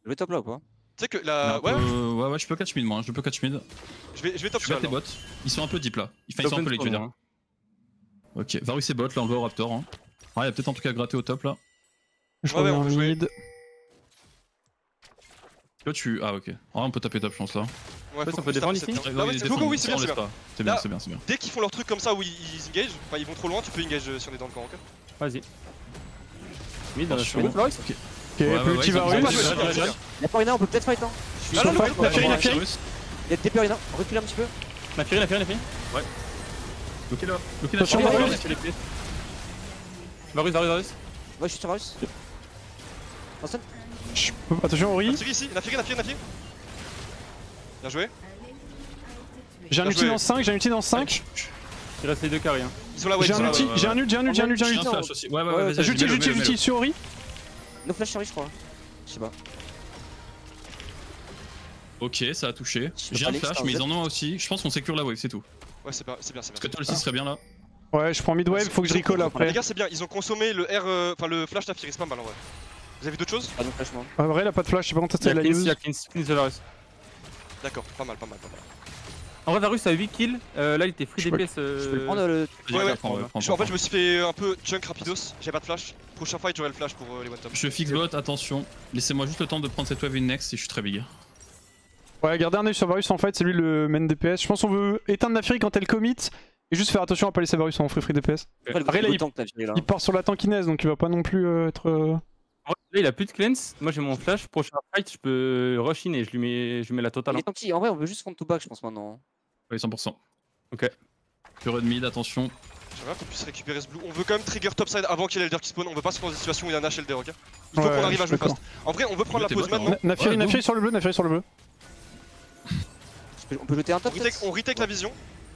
Je vais top là ou pas? Tu sais que la. Ouais, Ouais, je peux catch mid moi, je peux catch mid. je vais top Je vais seul. tes bots. Ils sont un peu deep là. Enfin, ils sont un peu late, je veux dire. Ok, Varus et bot, là on le voit au Raptor. Hein. Ouais, il y a peut-être un truc à gratter au top là. Je Ouais, reviens on peut jouer. mid. Toi tu. Ah ok. Ah, on peut taper top, je pense là. Ouais, Ouais, faut on peut qu'on défendre start ici cette- Ouais, Ah ouais, ils c'est go, défendent, oui, c'est on bien, c'est laisse bien. pas. C'est bien, Là- c'est bien, c'est bien. Dès qu'ils font leur truc comme ça où ils engage, enfin ils vont trop loin, tu peux engage si on est dans le camp encore. Vas-y. Mid, Attention. je fais Floris. Ok, Ouais, petit ils ont- Varus. pas joué, Ouais, c'est bien. Y'a pas Orina, on peut peut-être fight hein. Ah, non, fight, non, la Fury, non, la Fury. Y'a des TP Orina, on recule un petit peu. La Fury. Ok là. Ok là. Attention, Varus. Varus. Ouais, je suis sur Varus. Attention, Ori. La Fury ici, la Fury. Bien joué. J'ai un Bien ulti joué. dans 5, j'ai un ulti dans 5. Il reste les 2 carrés. Hein. Ils sont là, ouais. J'ai un ulti, j'ai un ult. J'ai un flash aussi. Ouais, vas-y. J'ulti sur Ori. No flash sur lui, je crois. Je sais pas. Ok, ça a touché. J'ai un flash, mais ils en ont un aussi. Je pense qu'on sécure la wave, c'est tout. Ouais, c'est bien. Parce que toi, le 6 serait bien là. Ouais, je prends mid wave, faut que je recall après. Les gars, c'est bien, ils ont consommé le R, enfin le flash d'Afiri, c'est pas mal en vrai. Vous avez d'autres choses? Pas de flash, moi. En vrai, il a pas de flash, je sais pas quand Il y t'as a la use. Cleanse, il y a Cleanse de Varus. D'accord, pas mal. En vrai, Varus a 8 kills. Là, il était free Je DPS. Je peux le prendre le. Ouais. En Prends. fait, je me suis fait un peu chunk rapidos, j'ai pas de flash. Prochain fight, j'aurai le flash pour les one top. Je fixe bot, attention. Laissez-moi juste le temps de prendre cette wave in next et je suis très big. Ouais, gardez un œil sur Varus en fait, c'est lui le main DPS. Je pense qu'on veut éteindre Naafiri quand elle commit et juste faire attention à pas laisser Varus en free DPS. Après, là, il part sur la tankiness donc il va pas non plus être. Là, il a plus de cleanse. Moi, j'ai mon flash. Prochain fight, je peux rush in et je lui mets la totale. Il est tanky. En vrai, on veut juste front to back, je pense maintenant. Oui, 100%. Ok. Pure de mid, attention. J'aimerais qu'on puisse récupérer ce blue. On veut quand même trigger topside avant qu'il y ait l'elder qui spawn. On veut pas se prendre dans une situation où il y a un Nash elder, ok? Il faut qu'on arrive à jouer fast. En vrai, on veut prendre la pause maintenant. Naafiri sur le bleu, Naafiri sur le bleu. On peut jeter un top. On retake la vision.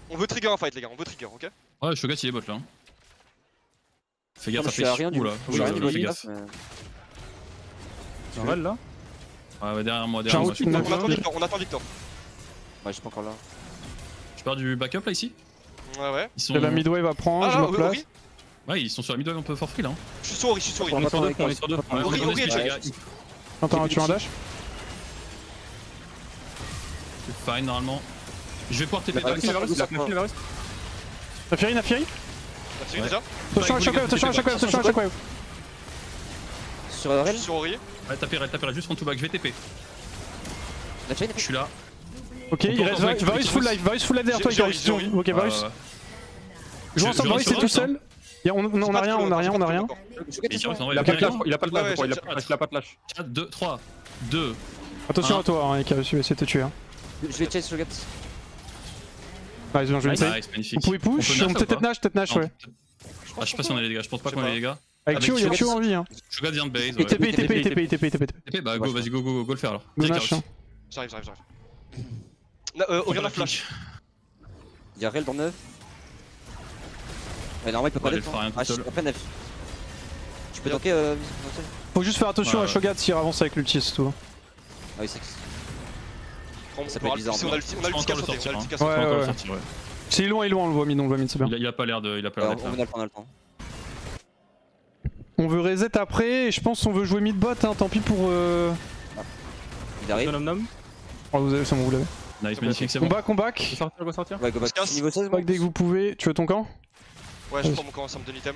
On veut trigger un fight, les gars. On veut trigger, ok? Ouais, Shogat il est bot là. Fais gaffe, Je ça suis à rien fait du là. Fais gaffe. Tu râles là? Ouais, derrière moi. On attend Victor. Ouais, je suis pas encore là. Je pars du backup là ici. Ouais. Ils sont. La mid wave à prendre, je me place. Ouais, ils sont sur la mid wave un peu for free là. Je suis sur Ori, On est sur 2, on est sur 2. Attends, tu as un dash? C'est fine normalement. Je vais pouvoir TP Il a fait le Varus. Naafiri déjà. Attention à chaque wave. Sur Je Rel. suis sur Ori. Ouais, tapez juste front to back, je vais TP. Je suis là. Ok, il reste Varus full life derrière toi, Icarus. Ok, Varus. Joue ensemble, Varus c'est tout seul. On a rien. Il a pas de flash, il a pas de flash. 4, 2, 3, 2. Attention à toi, Icarus, il va essayer de te tuer. Je vais chase Shogat. Nice, bien joué. Magnifique. Vous pouvez push, on peut peut-être Nash, ouais. Je sais pas si on a les dégâts, je pense pas qu'on a les dégâts. Avec Tio, il y a Tio en vie. Hein. Shogat vient de base. Et TP. Bah go, vas-y, go le faire alors. Go Nash. J'arrive. Oriana flash. Il y a Rel dans 9. Ouais, normalement il peut pas Ouais, l'être. il fera rien tout seul. Après 9. Tu peux tanker Faut juste faire attention à Shogat s'il avance avec l'ulti, c'est tout. Ah oui, c'est. Ça peut être bizarre. On a l'ulti qu'à sauter. Ouais. C'est loin, on le voit mid, c'est bien. Il a pas l'air d'être là. On a le temps. On veut reset après, et je pense qu'on veut jouer mid bot, tant pis pour. Il arrive. Oh, vous avez, c'est bon, vous l'avez. Nice, magnifique, c'est bon. On back. On va sortir. Ouais, go back. Niveau 16, Back dès que vous pouvez. Tu veux ton camp? Ouais, je prends mon camp ensemble de l'item.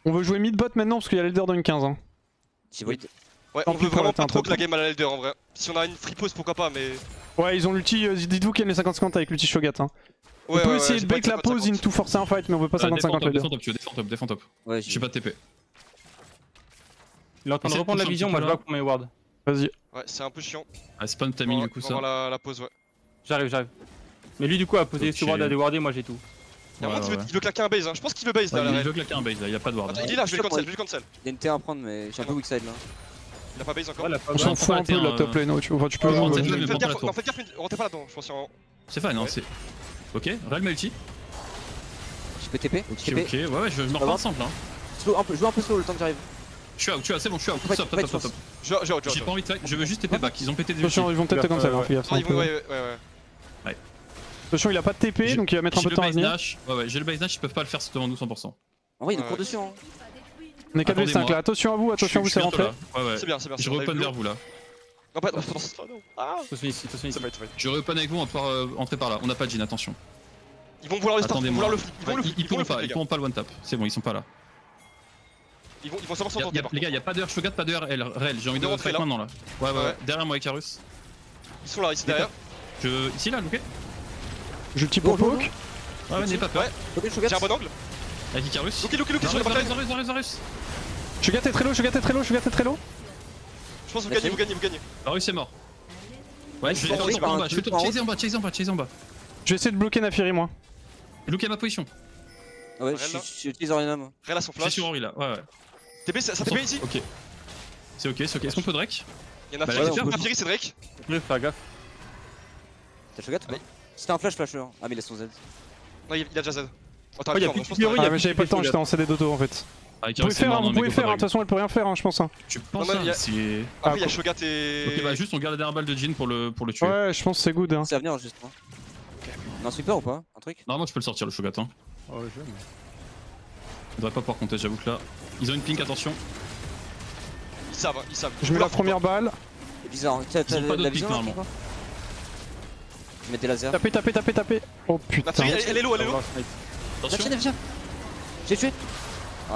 On veut jouer mid bot maintenant parce qu'il y a l'elder dans une 15. Si vous Ouais, on veut vraiment pas trop que la game à l'elder en vrai. Si on a une free pause, pourquoi pas, mais. Ouais, ils ont l'ulti, dites-vous qu'il y a les 50-50 avec l'ulti Shogat. On peut essayer de bait la pause, into forcer un fight, mais on veut pas 50-50 l'elder. Défends top. Ouais, j'ai pas de TP. Il est en train de reprendre la vision, moi je back pour mes wards. Vas-y. Ouais, c'est un peu chiant. Ah, spawn timing du coup ça. La pause, ouais. J'arrive. Mais lui du coup a posé ses wards à déwarder, moi j'ai tout. Il veut claquer un base, hein. Je pense qu'il veut base là. Il veut claquer un base là, il a pas de ward. Il est là, je vais le cancel. Il y a une T1 à prendre, mais je suis un peu weak side là. Il a pas base encore. On s'en fout un peu de la top lane, tu vois, tu peux jouer. Faites gaffe, on rentre pas là-dedans, je pense. C'est fine, hein, c'est. Ok, Real multi. Je peux TP. Ok, ouais, je me refais ensemble. Joue un peu slow le temps que j'arrive. Je suis out, c'est bon, je suis out. Top. J'ai pas envie de fight, je veux juste TP back, ils ont pété des ultis. Attention, ils vont peut-être cancel, fais gaffe. Ouais. Attention, il a pas de TP, donc il va mettre un peu de temps à venir. Ouais, j'ai le base dash, ils peuvent pas le faire devant nous 100%. En vrai, il nous court dessus. On est 4v5 là, attention à vous, c'est rentré. Ouais, c'est bien. Je reopen vers vous là. Non, pas. Attention ici. Je reopen avec vous, on va pouvoir entrer par là. On a pas de Jhin, attention. Ils vont vouloir le start, ils vont vouloir le flip. Ils pourront pas le one tap. C'est bon, ils sont pas là. Ils vont savoir s'entendre. Les gars, y'a pas de Shogat, pas de Rel. J'ai envie de rentrer maintenant là. Ouais. Derrière moi, Icarus. Ils sont là, ici derrière. Ici là, ok. Je le type pour poke. Ouais, n'ayez pas peur. J'ai un bon angle. Avec Icarus. Look sur le bataille. Shogat est très low. Je pense que vous gagnez. Varus est mort. Ouais, je vais faire en bas. Je vais chaser en bas. Je vais essayer de bloquer Naafiri, moi. Look à ma position. Ouais, j'utilise Orianum. Rel a son flash. Je suis sur Ori là, ouais. TP, ça TP ici. Ok. C'est ok. Est-ce qu'on peut Drake? Il y en a Naafiri, c'est Drake. Fais gaffe. T'as Shogat? C'était un flash. Ah, mais il a son Z. Non, il a déjà Z. Oh, t'as Oh, y a raison, plus de je pense théorie, que- Ah mais j'avais pas le temps, j'étais en CD d'auto en fait. Ah, Vous pouvez faire, vous pouvez faire, de toute façon elle peut rien faire je pense. Tu penses Non, mais y a- c'est... Après, il y a Shogat et. Ok, bah juste on garde la dernière balle de Jhin pour le tuer. Ouais je pense que c'est good hein. C'est à venir juste. Hein. On a un sweeper ou pas? Un truc? Normalement tu peux le sortir le Shogat. Hein. Oh, je... On devrait pas pouvoir compter, j'avoue que là. Ils ont une pink, attention. Ils savent, ils savent. Je mets la première balle. C'est bizarre. Hein. T'as Ils ont pas la d'autre vision pick, là, normalement. quoi? Je mets des lasers. Tapez. Oh La putain. Fury, elle est low, elle est low. Attention. Viens. J'ai tué.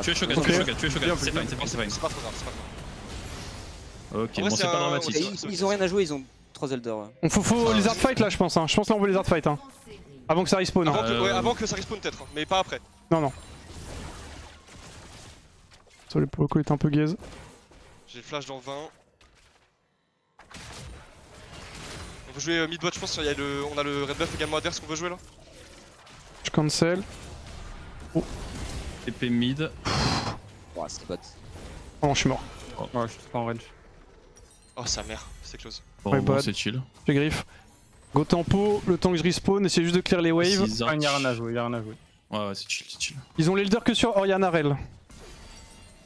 Tu es Shogat, Ok. tu es Shogat, tu es Shogat. Bien, C'est bien. fine, c'est fine, c'est fine. C'est pas trop grave, c'est pas grave. Ok, En vrai, bon, c'est c'est pas un- dramatique. ouais, Ils ont rien à jouer, ils ont 3 Elders. Ouais. On faut Lizard Fight là je pense hein. Je pense là on veut Lizard Fight hein. Avant que ça respawn Avant hein. que, ouais, avant que ça respawn peut-être, hein, mais pas après. Non. Désolé pour le coup il est un peu gaze. J'ai le flash dans 20. On veut jouer mid-bot, je pense. On a le red buff également adverse qu'on veut jouer là. Je cancel. TP mid. Ouais, c'était bot. Oh non je suis mort. Ouais, je suis pas en range. Oh sa mère, c'est quelque chose. Bon, Ouais, bon, bad. c'est chill. J'ai griffe. Go tempo, le temps que je respawn, essayez juste de clear les waves. Six Ah, arcs. y'a rien à jouer, y'a rien à jouer. Ouais, c'est chill, c'est chill. Ils ont l'elder que sur Oriana Rel.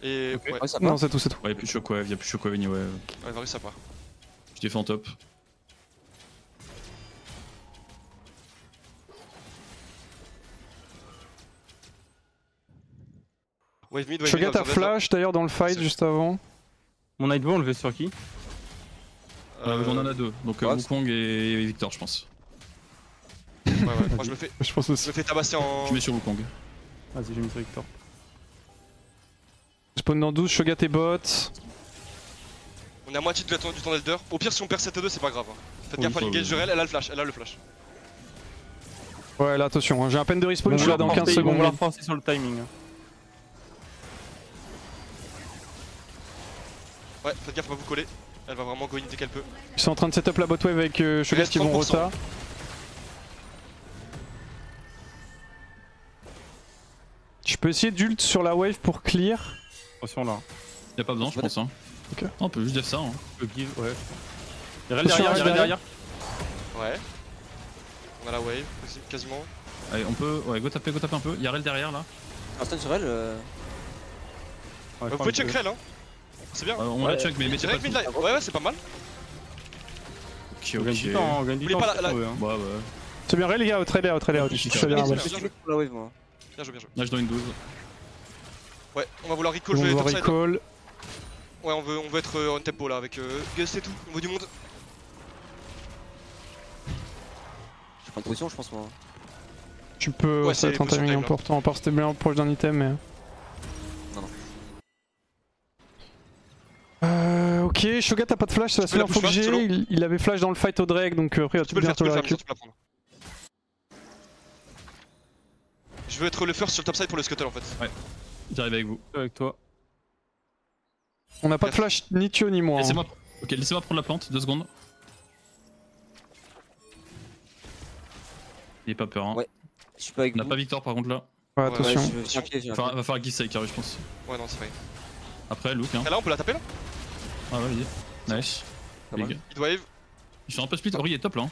Et Ok. ouais, Ouais, ça Non part. c'est tout. Ouais, y'a plus de shockwave, y'a plus de shockwave anyway. ouais, Varus ça part. Je défends top. Wave mid, wave Shogat mid. a flash d'ailleurs dans le fight C'est- juste avant. Mon Nightball, on le fait sur qui? On en a deux, donc ouais, Wukong et Victor, je pense. Ouais, moi je me fais. Je pense Je aussi. me fais tabasser en. Je mets sur Wukong. Vas-y, j'ai mis sur Victor. Spawn dans 12, Shogat et bot. On est à moitié du temps d'Elder. Au pire, si on perd 7-2, c'est pas grave. Hein. Faites Oui, gaffe à ça, l'engage de oui. Rel, elle a le flash, elle a le flash. Ouais là attention, hein, j'ai à peine de respawn, je suis là dans 15 On secondes. va la forcer sur le timing. Ouais, faites gaffe, on va vous coller. Elle va vraiment go in dès qu'elle peut. Ils sont en train de setup la bot wave avec Shogat reste qui vont 30%. rota. Je peux essayer d'ult sur la wave pour clear. Attention là. Y'a pas besoin, je pense. Hein. Ok. Ah, on peut juste def ça. Hein. Le give, ouais. Y'a Attention, derrière, derrière. derrière. Ouais. On a la wave, aussi, quasiment. Allez, on peut. Ouais, go taper un peu. Y'a Rel derrière là. Un stun sur elle. Ouais, Vous pouvez check Rel, hein. C'est bien. On Ouais. la check, mais mettez pas Direct de mid live. Ouais, c'est pas mal. Ok, On gagne du temps, on gagne du Voulez temps. pas si la- on veut, hein. Ouais. C'est bien, les gars, out, trailer, out. Je suis bien, bien, ouais. bien. Je suis pour la wave moi. Bien joué, bien joué. Là, je donne une 12. Ouais, on va vouloir Ils recall, vont je vais devoir topside. recall. Ouais, on veut être on tempo là avec Gus et tout. On veut du monde. Je vais prendre position, je pense moi. Tu peux, Ouais, ça c'est va être un position timing time, là. important, à part si t'es bien proche d'un item, mais. Ok, Shogat a pas de flash, c'est la Tu peux la seule info que push fast, j'ai. solo Il avait flash dans le fight au Drake, donc après il va Tu tout peux le bien faire, tu peux le faire, récup. tu peux la prendre. Je veux être le first sur le topside pour le scuttle en fait. J'arrive avec vous. Avec toi. On n'a pas de flash ni Tio ni moi. hein. Laissez-moi. Ok, laissez-moi prendre la plante, 2 secondes. Il est pas peur, hein. Ouais. Je suis pas avec On n'a vous. pas Victor par contre là. Ouais, Ouais, attention. J'ai un pied, j'ai un Va pied. falloir qu'il save, je pense. Ouais, non, c'est vrai. Après, Luke, hein. Et là, on peut la taper là. Ah, ouais, vas-y. Nice. Pas mal. Big. Mid wave. Ils sont un peu split. Ori est top là. Hein.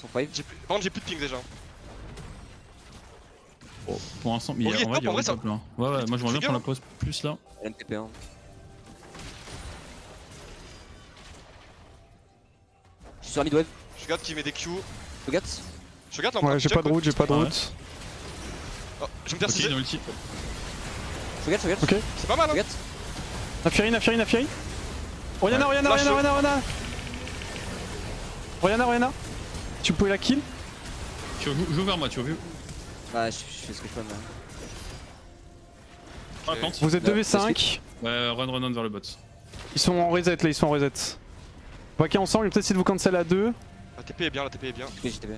Son five. Par contre, j'ai plus de ping déjà. Pour l'instant, mais Ori est en vrai, top, il y a en vrai, Ori top là. Ouais, ouais, moi j'aimerais bien Trigger, prendre la pause plus là. LNTP 1. Je suis sur la mid wave. Shogat qui met des Q. Shogat. Shogat là, on Ouais, j'ai pas de route, j'ai pas de Ouais. route. Oh, je vais me Ok, persister. dans l'ulti. Shogat. Ok. C'est pas mal hein. Shogat. Nafiri. Oriana, Ouais, Oriana, flash Oriana. Tu pouvais la kill? Tu joue vers moi, tu as vu. Bah, je fais ce que je peux. Mais... Ah, plante. Vous êtes Ouais, 2v5. Ouais, run vers le bot. Ils sont en reset là, ils sont en reset. On va qu'il ensemble, peut-être essayer de vous cancel à 2. La TP est bien, la TP est bien. JTB.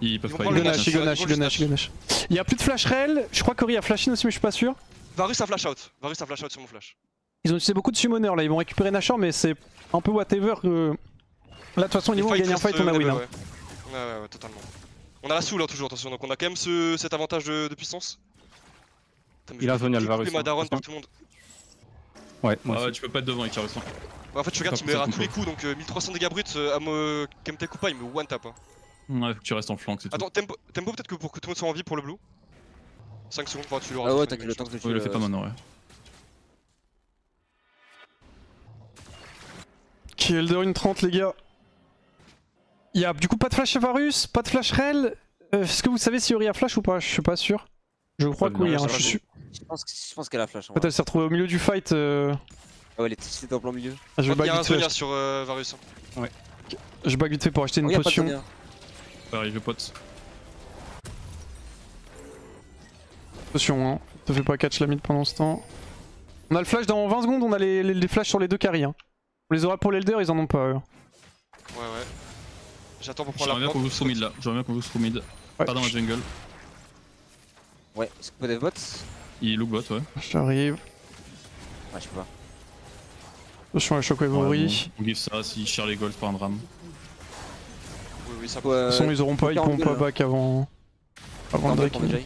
Ils peuvent Ils vont pas prendre y le aller. dash. Il ganache. Il y a plus de flash réel. Je crois qu'Ori a flash in aussi, mais je suis pas sûr. Varus a flash out. Varus a flash out sur mon flash. Ils ont utilisé beaucoup de summoners là, ils vont récupérer Nashor, mais c'est un peu whatever. Là, de toute façon, au niveau où on gagne un fight, on a win. Hein. Ouais, totalement. On a la soul hein, toujours, attention, donc on a quand même cet avantage de puissance. Putain, mais Il a je vais Zhonyal, découper Varus, ma hein, daronne par attention. tout le monde. Ouais, moi Ah ouais, aussi. tu peux pas être devant avec Carus. Ouais, en fait, Shogat Pas il me pour ça à qu'on tous les peut. coups, donc 1300 dégâts bruts à me Kemtek ou pas, il me one tap. Hein. Ouais, faut que tu restes en flank, c'est tout. Attends, tempo peut-être que pour que tout le monde soit en vie pour le blue. 5 secondes pour tu l'auras. Ah ouais, t'inquiète, le temps que tu le fais pas maintenant, ouais. Ok, Elder une 30 les gars. Il y a du coup pas de flash chez Varus, pas de flash Rel. Est-ce que vous savez si Yuri a flash ou pas? Je suis pas sûr. Je crois que oui, hein, je suis. Je pense qu'elle a flash. En fait, elle s'est retrouvée au milieu du fight. Ah ouais, elle est en plein milieu. Je vais Il y a un back vite Zonia fait. sur Varus. Ouais. Je back vite fait pour acheter une potion. Pareil, je pote. Potion, hein. Te fais pas catch la mid pendant ce temps. On a le flash dans 20 secondes, on a les flashs sur les deux carries. Hein. On les aura pour l'Elder, ils en ont pas eux. Ouais. J'attends pour prendre la J'aimerais bien plante. qu'on joue mid là. J'aimerais bien qu'on joue mid. Ouais. Pas dans la jungle. Ouais, est-ce qu'on peut des bots? Il look bot, ouais. J'arrive. Ouais, je sais pas. Attention à la shockwave Ori. On give ça s'il share les golds par un drame. Oui, ça De toute façon, ils auront pas, ils pourront pas back avant le Drake. Après,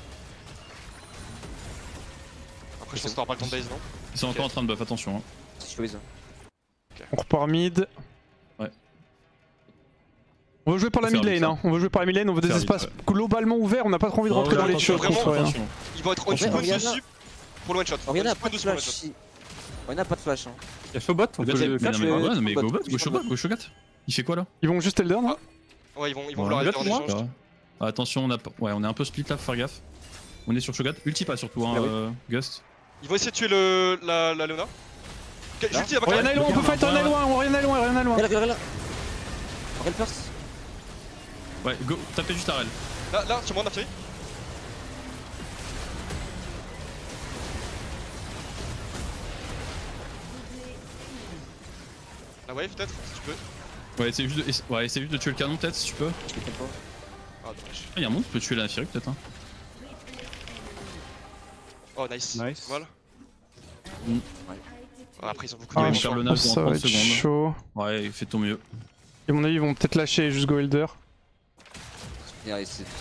je pense que t'auras pas le temps de base, non? Ils sont encore en train de buff, attention. Hein. Si je fais ça. On repart mid. Ouais. On veut jouer par la mid lane, hein. On veut jouer par la mid lane, on veut des espaces globalement ouverts, on n'a pas trop envie de rentrer dans les chocs. Ils vont être on peut dessus pour le one shot. Oriana a pas de flash ici. Oriana a pas de flash. Y'a Showbot, on peut le flash. Mais go bot, go Shogat. Il fait quoi là? Ils vont juste Elder, non? Ouais, ils vont vouloir aller en échange. Attention, on est un peu split là, faut faire gaffe. On est sur Shogat, ulti pas surtout, hein, Gust. Ils vont essayer de tuer la Leona. Ulti, Oriana est loin, on peut fight, Oriana est loin, Oriana est loin. Regarde. Regarde first. Ouais, go, tapez juste Arel. Là, sur moi, Naftiri. La wave, peut-être, si tu peux. Ouais, essaye juste de tuer le canon, peut-être, si tu peux. Ah, dommage. Ah, y'a un monde qui peut tuer la Naphiri, peut-être. Hein. Oh, nice. Voilà. Ouais. Après, ils ont beaucoup Ah, de on perd le 9 ça dans va 30 être secondes. chaud. Ouais, fais ton mieux. Et à mon avis, ils vont peut-être lâcher et juste go Elder. Ça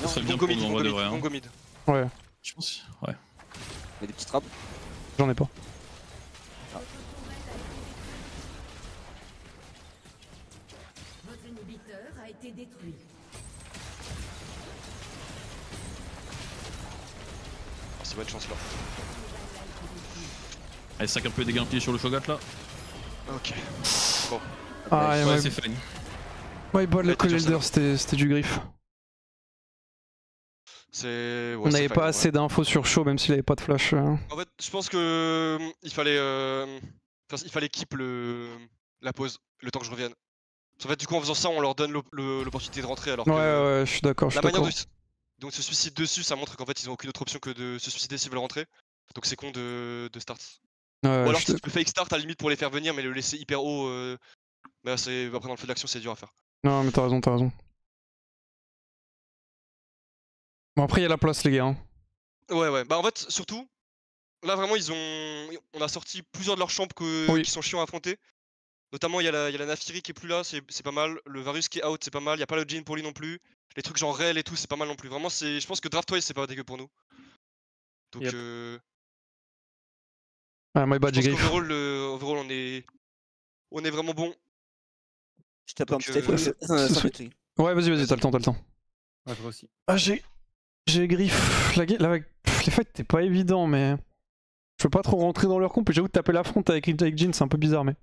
serait bien pour nous en vrai de vrai. Hein. mid. Ouais, Je pense, ouais. Il y a des petits traps. j'en ai pas. Votre inhibiteur a été détruit. Ah, c'est bonne chance là. Allez, sac un peu des gains sur le Shogat là. Ok. Bon. Ah, Ouais, ouais, c'est fine. ouais, bah, le Ouais, call t'es Elder, c'était du griffe. C'est. On n'avait pas assez d'infos sur Shaw, même s'il avait pas de flash. En fait, je pense que il fallait keep la pause, le temps que je revienne. En fait, du coup, en faisant ça, on leur donne l'opportunité de rentrer alors que Ouais, je suis d'accord, la manière donc se suicide dessus, ça montre qu'en fait, ils ont aucune autre option que de se suicider s'ils veulent rentrer. Donc c'est con de start. Ou alors si tu peux fake start à la limite pour les faire venir, mais le laisser hyper haut, bah c'est après dans le feu de l'action, c'est dur à faire. Non, mais t'as raison. Bon, après, il y a la place, les gars. Hein. Ouais. Bah en fait, surtout, là vraiment, on a sorti plusieurs de leurs champs qui sont chiants à affronter. Notamment, il y a la Naphiri qui est plus là, c'est pas mal. Le Varus qui est out, c'est pas mal. Il y a pas le Jhin pour lui non plus. Les trucs genre Rel et tout, c'est pas mal non plus. Vraiment, je pense que draft-wise, c'est pas dégueu pour nous. Donc, Ah, my bad, j'ai griffe. overall, on est vraiment bon. Je tape un Donc, petit iPhone. Ouais, vas-y, t'as le temps. Ouais, je vois aussi. Ah, j'ai griffe. Les fights, t'es pas évident, mais. Je peux pas trop rentrer dans leur comp et j'avoue de taper l'affront avec Jhin, c'est un peu bizarre, mais.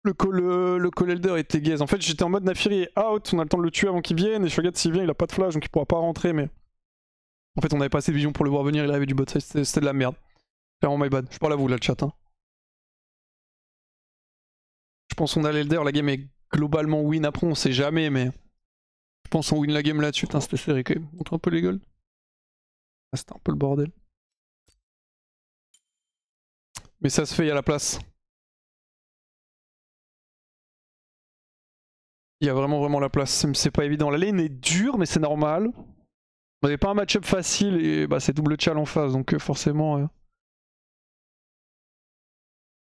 Le call Elder était gaze. En fait, j'étais en mode Naphiri est out, on a le temps de le tuer avant qu'il vienne, et Shogat s'il vient, il a pas de flash donc il pourra pas rentrer, mais. En fait, on avait pas assez de vision pour le voir venir, il avait du bot side, c'était de la merde. Clairement, my bad. Je parle à vous là, le chat. Hein. Je pense qu'on a l'Elder, la game est globalement win. Après, on sait jamais, mais. Je pense qu'on win la game là-dessus. Putain, c'était serré quand même. Montre un peu les goals. Ah, c'était un peu le bordel. Mais ça se fait, il y a la place. Il y a vraiment la place. C'est pas évident. La lane est dure, mais c'est normal. On avait pas un match-up facile et bah, c'est double chal en face, donc forcément.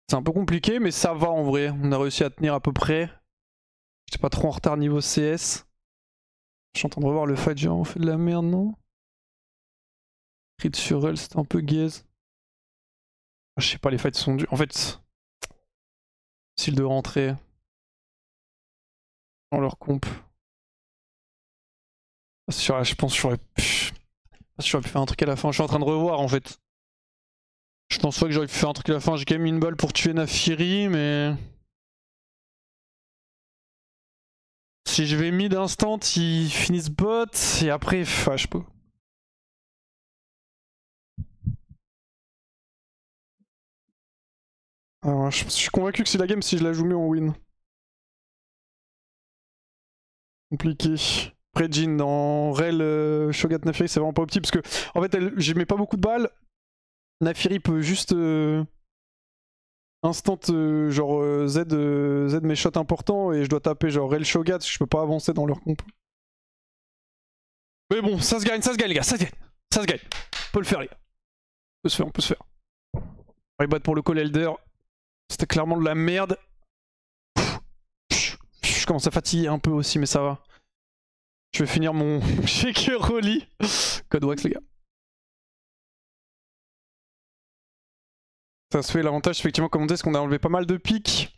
C'est un peu compliqué, mais ça va en vrai. On a réussi à tenir à peu près. J'étais pas trop en retard niveau CS. Je suis en train de revoir le fight, genre on fait de la merde, non? Crit sur elle, c'était un peu gaze. Je sais pas, les fights sont durs. En fait, difficile de rentrer dans leur comp. Je pense que j'aurais. J'aurais pu faire un truc à la fin, je suis en train de revoir en fait. Je pense pas que j'aurais pu faire un truc à la fin, j'ai quand même mis une balle pour tuer Naafiri, mais... Si je vais mid instant, ils finissent bot, et après, je sais pas. Alors, je suis convaincu que c'est la game si je la joue mieux en win. Compliqué. Après Jhin dans Rel, Shogat Naafiri c'est vraiment pas opti parce que en fait je mets pas beaucoup de balles. Naafiri peut juste instant genre Z mes shots importants et je dois taper genre Rel Shogat, je peux pas avancer dans leur comp. Mais bon, ça se gagne les gars, ça se gagne. Ça se gagne. On peut le faire les gars. On peut se faire, on peut se faire. On va battre pour le call Elder. C'était clairement de la merde. Je commence à fatiguer un peu aussi mais ça va. Je vais finir mon shaker Rolly. Code wax les gars. Ça se fait, l'avantage effectivement comme on dit c'est qu'on a enlevé pas mal de pics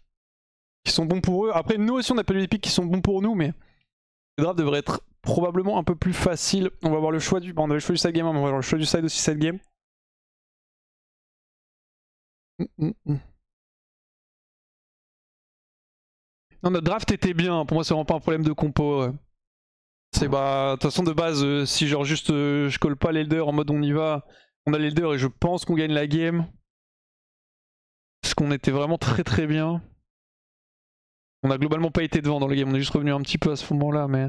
qui sont bons pour eux. Après nous aussi on a pas eu des pics qui sont bons pour nous mais le draft devrait être probablement un peu plus facile. On va avoir le choix du... Bon, on avait le choix du side game, on va avoir le choix du side aussi side game. Non, notre draft était bien, pour moi c'est vraiment pas un problème de compo. Ouais. C'est bah, de toute façon de base, si genre juste je colle pas l'elder en mode on y va, on a l'elder et je pense qu'on gagne la game. Parce qu'on était vraiment très bien. On a globalement pas été devant dans le game, on est juste revenu un petit peu à ce moment là, mais...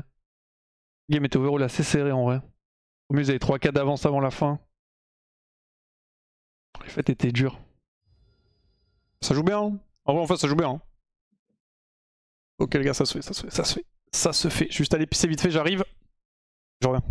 Le game était overall assez serré en vrai. Au mieux ils avaient 3-4 d'avance avant la fin. Les fêtes étaient dures. Ça joue bien hein. En vrai en fait ça joue bien hein. Ok les gars ça se fait, ça se fait. Ça se fait. Juste aller pisser vite fait, j'arrive. Je reviens.